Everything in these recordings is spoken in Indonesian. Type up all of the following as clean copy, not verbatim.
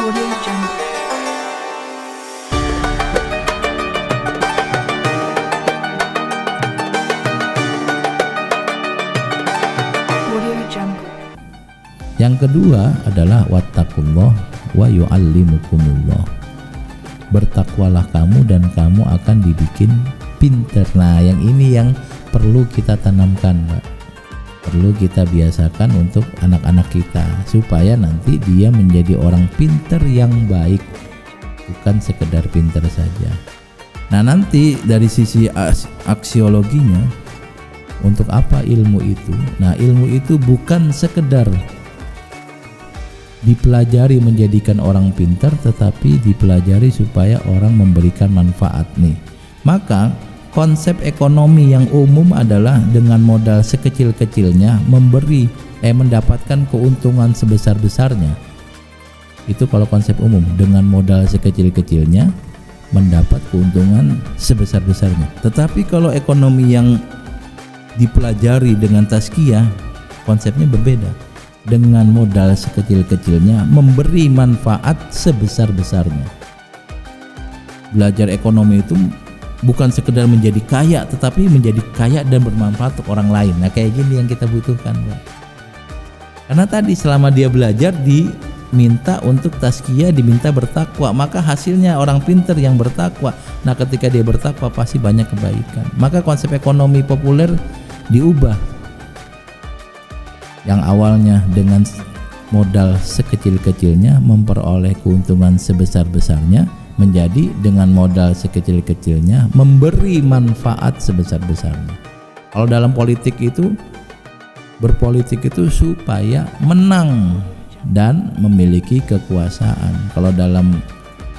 Audio Jungle. Audio Jungle. Yang kedua adalah wattaqullah wa yu'allimukumullah. Bertakwalah kamu dan kamu akan dibikin pinter. Nah, yang ini yang perlu kita tanamkan, Pak. Perlu kita biasakan untuk anak-anak kita supaya nanti dia menjadi orang pinter yang baik, bukan sekedar pinter saja. Nah, nanti dari sisi aksiologinya, untuk apa ilmu itu? Nah, ilmu itu bukan sekedar dipelajari menjadikan orang pintar, tetapi dipelajari supaya orang memberikan manfaat nih. Maka konsep ekonomi yang umum adalah dengan modal sekecil-kecilnya mendapatkan keuntungan sebesar-besarnya. Itu kalau konsep umum, dengan modal sekecil-kecilnya mendapat keuntungan sebesar-besarnya. Tetapi kalau ekonomi yang dipelajari dengan tazkiyah, konsepnya berbeda. Dengan modal sekecil-kecilnya memberi manfaat sebesar-besarnya. Belajar ekonomi itu bukan sekedar menjadi kaya, tetapi menjadi kaya dan bermanfaat untuk orang lain. Nah, kayak gini yang kita butuhkan, Pak. Karena tadi selama dia belajar diminta untuk tazkiyah, diminta bertakwa, maka hasilnya orang pintar yang bertakwa. Nah, ketika dia bertakwa pasti banyak kebaikan. Maka konsep ekonomi populer diubah. Yang awalnya dengan modal sekecil-kecilnya memperoleh keuntungan sebesar-besarnya, menjadi dengan modal sekecil-kecilnya memberi manfaat sebesar-besarnya. Kalau dalam politik itu, berpolitik itu supaya menang dan memiliki kekuasaan. Kalau dalam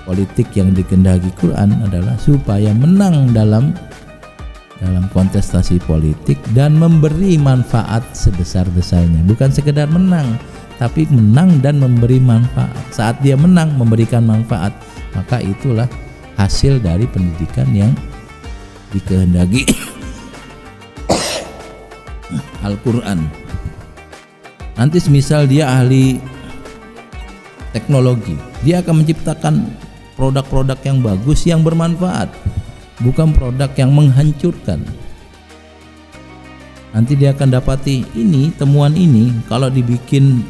politik yang dikehendaki Quran adalah supaya menang dalam kontestasi politik dan memberi manfaat sebesar-besarnya. Bukan sekedar menang, tapi menang dan memberi manfaat. Saat dia menang memberikan manfaat, maka itulah hasil dari pendidikan yang dikehendaki Al-Quran. Nanti semisal dia ahli teknologi, dia akan menciptakan produk-produk yang bagus yang bermanfaat, bukan produk yang menghancurkan. Nanti dia akan dapati ini, temuan ini kalau dibikin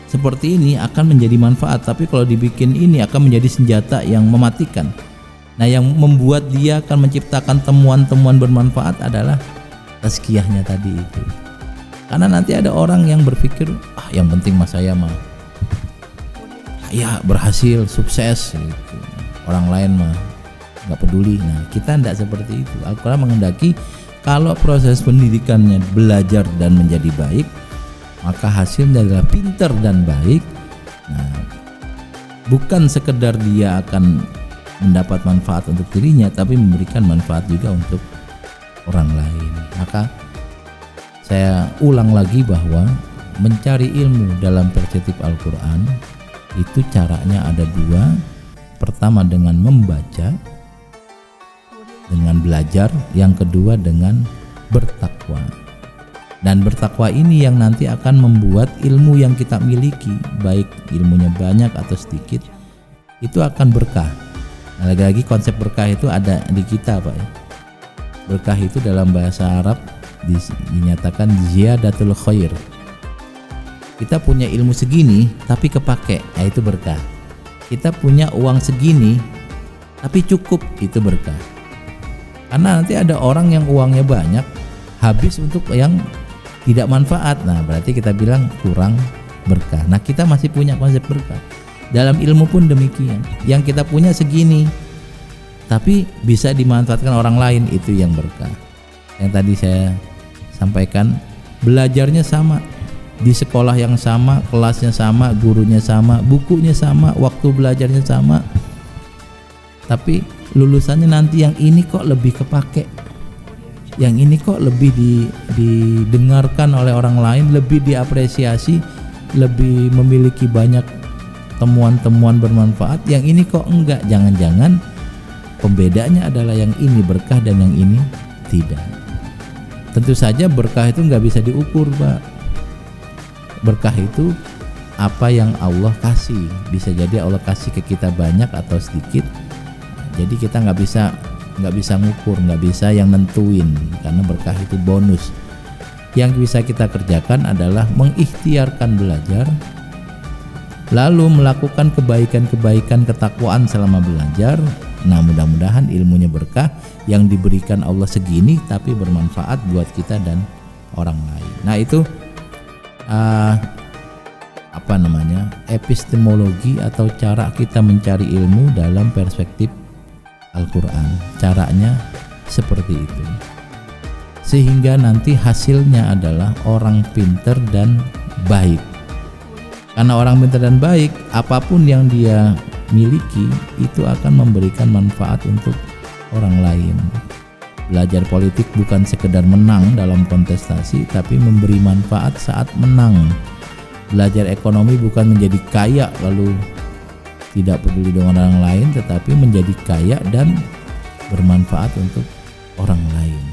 seperti ini akan menjadi manfaat, tapi kalau dibikin ini akan menjadi senjata yang mematikan. Nah, yang membuat dia akan menciptakan temuan-temuan bermanfaat adalah tazkiyahnya tadi itu. Karena nanti ada orang yang berpikir, yang penting mas saya mah berhasil, sukses gitu. Orang lain mah nggak peduli. Nah, kita tidak seperti itu. Al-Quran menghendaki kalau proses pendidikannya belajar dan menjadi baik, maka hasilnya adalah pintar dan baik. Nah, bukan sekedar dia akan mendapat manfaat untuk dirinya, tapi memberikan manfaat juga untuk orang lain. Maka saya ulang lagi bahwa mencari ilmu dalam perspektif Al-Quran itu caranya ada dua. Pertama dengan membaca, dengan belajar. Yang kedua dengan bertakwa. Dan bertakwa ini yang nanti akan membuat ilmu yang kita miliki, baik ilmunya banyak atau sedikit, itu akan berkah. Nah, lagi-lagi konsep berkah itu ada di kita, Pak ya. Berkah itu dalam bahasa Arab dinyatakan ziyadatul khair. Kita punya ilmu segini tapi kepake, itu berkah. Kita punya uang segini tapi cukup, itu berkah. Karena nanti ada orang yang uangnya banyak habis untuk yang tidak manfaat. Nah, berarti kita bilang kurang berkah. Nah, kita masih punya konsep berkah. Dalam ilmu pun demikian. Yang kita punya segini tapi bisa dimanfaatkan orang lain, itu yang berkah. Yang tadi saya sampaikan, belajarnya sama, di sekolah yang sama, kelasnya sama, gurunya sama, bukunya sama, waktu belajarnya sama, tapi lulusannya nanti yang ini kok lebih kepake, yang ini kok lebih didengarkan oleh orang lain, lebih diapresiasi, lebih memiliki banyak temuan-temuan bermanfaat, yang ini kok enggak. Jangan-jangan pembedanya adalah yang ini berkah dan yang ini tidak. Tentu saja berkah itu enggak bisa diukur, Pak. Berkah itu apa yang Allah kasih. Bisa jadi Allah kasih ke kita banyak atau sedikit. Jadi kita nggak bisa ngukur, nggak bisa yang nentuin, karena berkah itu bonus. Yang bisa kita kerjakan adalah mengikhtiarkan belajar, lalu melakukan kebaikan-kebaikan ketakwaan selama belajar. Nah, mudah-mudahan ilmunya berkah, yang diberikan Allah segini tapi bermanfaat buat kita dan orang lain. Nah, itu epistemologi atau cara kita mencari ilmu dalam perspektif Al-Quran. Caranya seperti itu, sehingga nanti hasilnya adalah orang pinter dan baik. Karena orang pinter dan baik, apapun yang dia miliki itu akan memberikan manfaat untuk orang lain. Belajar politik bukan sekedar menang dalam kontestasi, tapi memberi manfaat saat menang. Belajar ekonomi bukan menjadi kaya lalu tidak peduli dengan orang lain, tetapi menjadi kaya dan bermanfaat untuk orang lain.